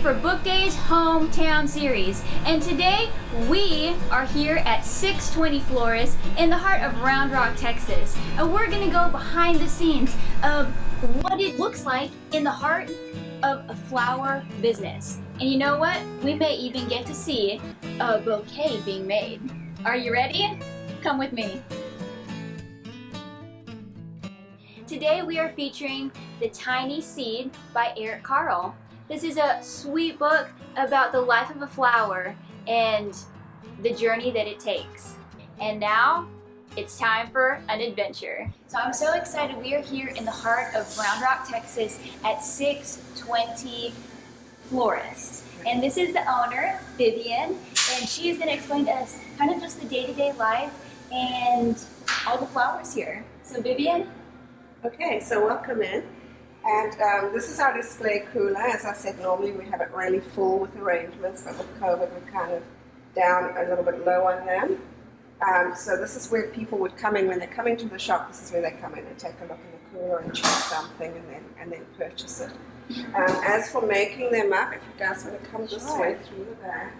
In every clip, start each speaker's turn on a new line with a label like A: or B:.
A: for Book Day's Hometown Series. And today we are here at 620 Florist in the heart of Round Rock, Texas. And we're gonna go behind the scenes of what it looks like in the heart of a flower business. And you know what? We may even get to see a bouquet being made. Are you ready? Come with me. Today we are featuring The Tiny Seed by Eric Carle. This is a sweet book about the life of a flower and the journey that it takes. And now it's time for an adventure. So I'm so excited. We are here in the heart of Round Rock, Texas at 620 Florist. And this is the owner, Vivian, and she is going to explain to us kind of just the day-to-day life and all the flowers here. So Vivian?
B: Okay, so welcome in. And this is our display cooler. As I said, normally we have it really full with arrangements, but with COVID we're kind of down a little bit low on them. So this is where people would come in when they're coming to the shop. This is where they come in and take a look in the cooler and choose something and then purchase it. As for making them up, if you guys want to come this way through the back,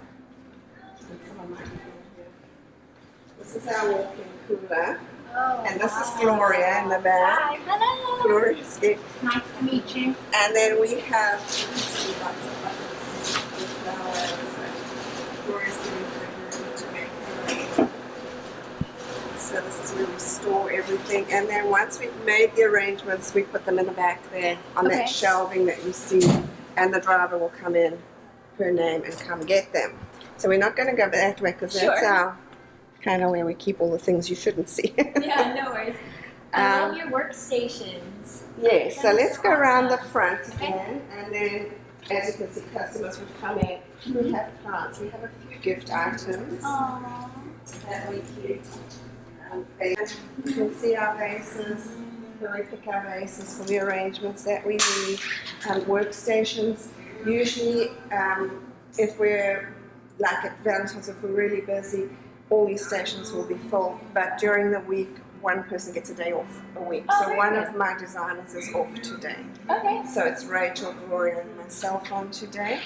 B: this is our walk-in cooler.
A: Oh,
B: and this is Gloria in the back.
A: Hi, hello.
B: Gloria's here.
A: Nice to meet you.
B: And then we have lots of buckets with flowers and Gloria's doing to make them. So this is where we store everything. And then once we've made the arrangements, we put them in the back there on that shelving that you see. And the driver will come in, her name, and come get them. So we're not going to go that way because that's our kind of where we keep all the things you shouldn't see.
A: Yeah, no worries. I love your workstations.
B: Yeah, so let's go around the front again, and then as you can see, customers would come in. We have plants. We have a few gift items that we keep. You can see our vases. We pick our vases for the arrangements that we need. Workstations. Usually, if we're like at Valentine's, if we're really busy, all these stations will be full, but during the week, one person gets a day off a week. So one of my designers is off today.
A: Okay.
B: So it's Rachel, Gloria, and myself on today.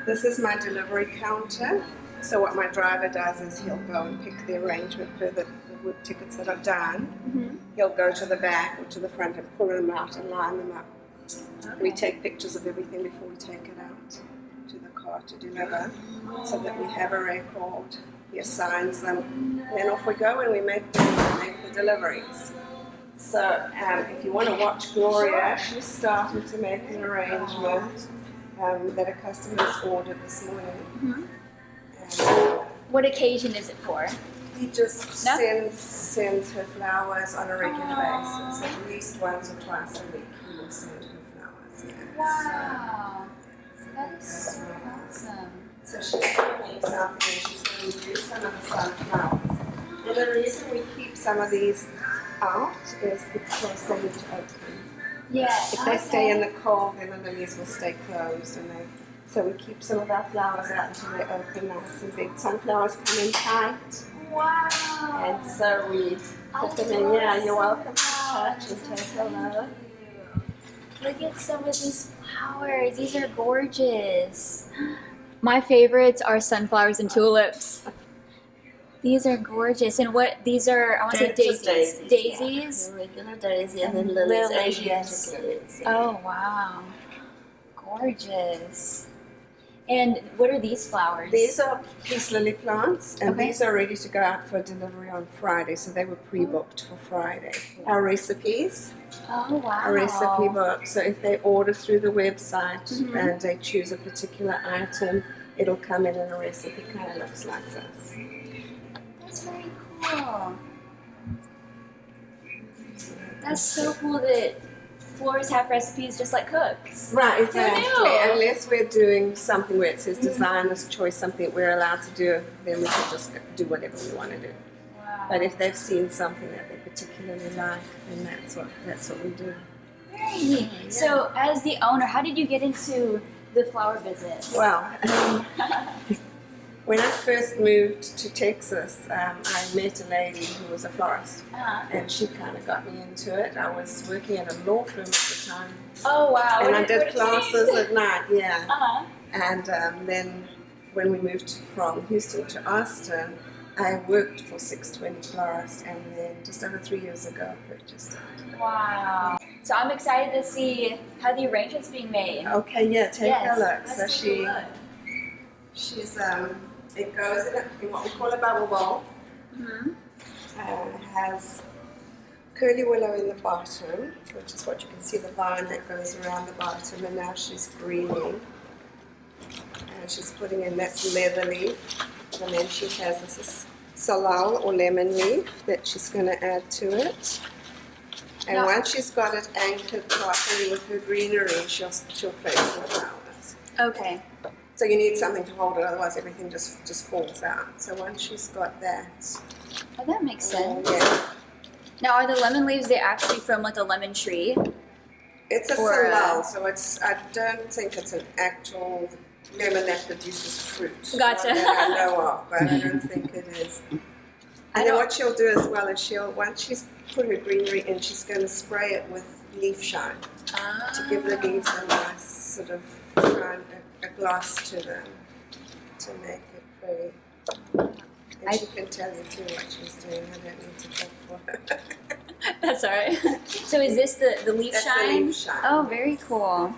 B: This is my delivery counter. So what my driver does is he'll go and pick the arrangement per the work tickets that are done. He'll go to the back or to the front and pull them out and line them up. We take pictures of everything before we take it out to the car to deliver, so that we have a record. He assigns them, and then off we go and we make the deliveries. So if you want to watch Gloria, she's starting to make an arrangement that a customer's ordered this morning.
A: What occasion is it for?
B: He just sends her flowers on a regular basis. At least once or twice a week he will send her flowers. Yeah.
A: Wow. That is so awesome.
B: So she's going to make something, she's going to use some of the sunflowers. And the reason we keep some of these out is because they need to open.
A: Yeah.
B: If they stay in the cold, then the lilies will stay closed. So we keep some of our flowers out until they open nice and big. Sunflowers come in tight.
A: Wow.
B: And so we put them in. Yeah, you're welcome to touch and take a look.
A: Look at some of these flowers. These are gorgeous. My favorites are sunflowers and tulips. These are gorgeous. And what these are, I want to say daisies. Daisies?
B: Yeah. Regular daisy and then lilies.
A: Asiatic lilies. Oh, wow. Gorgeous. And what are these flowers?
B: These are peace lily plants, and these are ready to go out for delivery on Friday, so they were pre-booked for Friday. Our recipes.
A: Oh, wow.
B: A recipe book. So if they order through the website and they choose a particular item, it'll come in a recipe. Kind of looks like this.
A: That's very cool. That's so cool that florists have recipes just like cooks.
B: Right, exactly. Unless we're doing something where it says designer's choice, something we're allowed to do, then we can just do whatever we want to do.
A: Wow.
B: But if they've seen something that they particularly like, then that's what we do.
A: Very neat. Yeah. So as the owner, how did you get into the flower business?
B: Well, when I first moved to Texas, I met a lady who was a florist, and she kind of got me into it. I was working in a law firm at the time.
A: Oh wow!
B: And I did classes at night, And then when we moved from Houston to Austin, I worked for 620 Florist, and then just over 3 years ago I purchased it.
A: Wow. So I'm excited to see how the arrangement's being made.
B: Okay, yeah, take a look.
A: Let's
B: So
A: take a look.
B: she's it goes in what we call a bubble bowl.
A: Mm-hmm.
B: It has curly willow in the bottom, which is what you can see, the vine that goes around the bottom, and now she's greening. And she's putting in that's leather leaf, and then she has this salal or lemon leaf that she's going to add to it. And once she's got it anchored properly with her greenery, she'll place the flowers.
A: Okay.
B: So you need something to hold it, otherwise everything just falls out. So once she's got that,
A: Oh, that makes sense.
B: yeah,
A: Now, are the lemon leaves, they're actually from like a lemon tree?
B: it's a salal, so I don't think it's an actual lemon that produces fruit.
A: Gotcha.
B: Not that I know of, but I don't think it is. And then what she'll do as well is once she's put her greenery in, she's going to spray it with leaf shine to give the leaves a nice sort of shine, a gloss to them, to make it pretty. And she can tell you too what she's doing. I don't need to talk for her.
A: That's all right. So is this the leaf
B: That's
A: shine?
B: the leaf shine.
A: Oh, very cool.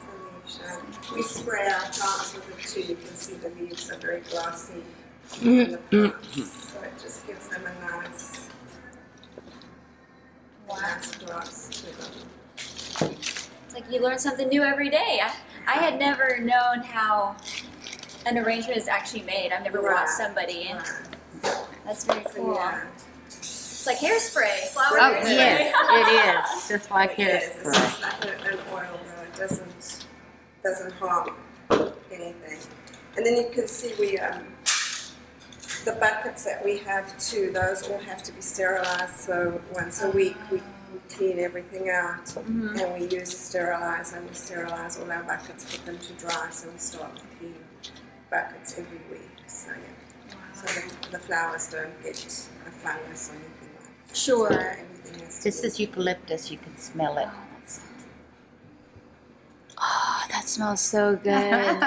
B: That's the leaf shine. We spray our plants with it too. You can see the leaves are very glossy in the plants. So it just gives them a nice gloss to them.
A: It's like you learn something new every day. I had never known how an arrangement is actually made. I've never watched somebody. And that's very cool.
B: Yeah.
A: It's like hairspray, flower
C: Oh,
A: hairspray.
C: yes, it is. Just like
B: Yes, it's
C: hairspray.
B: just like an oil though. It doesn't harm anything. And then you can see the buckets that we have too, those all have to be sterilized. So once a week we clean everything out, and we use a sterilizer, and we sterilize all our buckets, put them to dry, so we start to clean buckets every week. So yeah, so the flowers don't get a fungus or anything like that.
A: Sure.
B: So everything has to
C: This
B: be-
C: is eucalyptus. You can smell it.
A: Oh, that smells so good.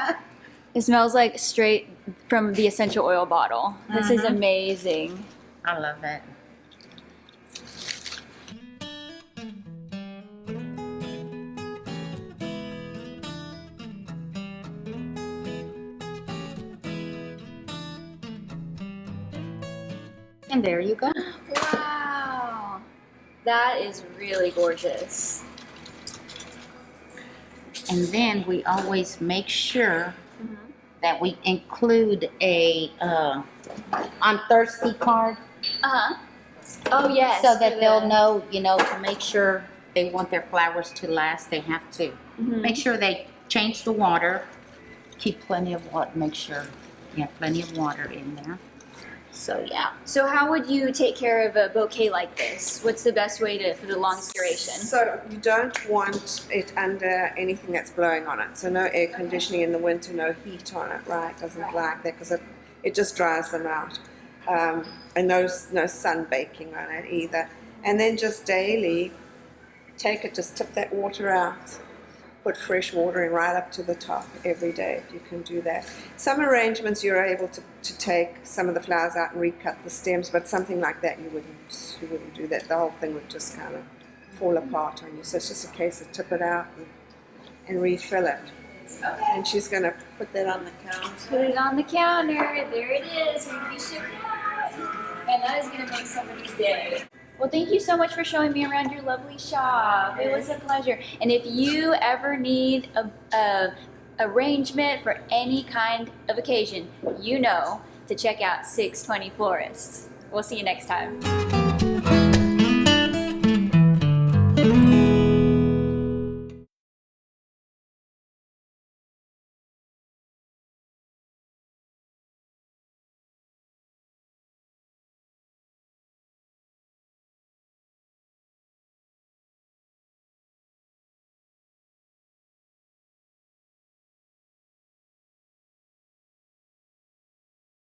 A: It smells like straight from the essential oil bottle. This is amazing.
C: I love it. And there you go.
A: Wow. That is really gorgeous.
C: And then we always make sure that we include a I'm thirsty card,
A: Uh-huh. Oh, yes.
C: so that
A: for
C: they'll
A: the-
C: know, to make sure they want their flowers to last. They have to make sure they change the water, keep plenty of water, make sure you have plenty of water in there. So yeah.
A: So how would you take care of a bouquet like this? What's the best way for the longest duration?
B: So you don't want it under anything that's blowing on it. So no air conditioning in the winter, no heat on it, right? Doesn't like that because it just dries them out. And no sun baking on it either. And then just daily, just tip that water out. Put fresh water in right up to the top every day if you can do that. Some arrangements you're able to take some of the flowers out and recut the stems, but something like that you wouldn't do that. The whole thing would just kind of fall apart on you. So it's just a case of tip it out and refill it.
A: Okay.
B: And she's going to put that on the counter.
A: Put it on the counter. There it is. We're going to be shipping out. And that is going to make somebody's day. Well, thank you so much for showing me around your lovely shop. It was a pleasure. And if you ever need a arrangement for any kind of occasion, to check out 620 Florist. We'll see you next time.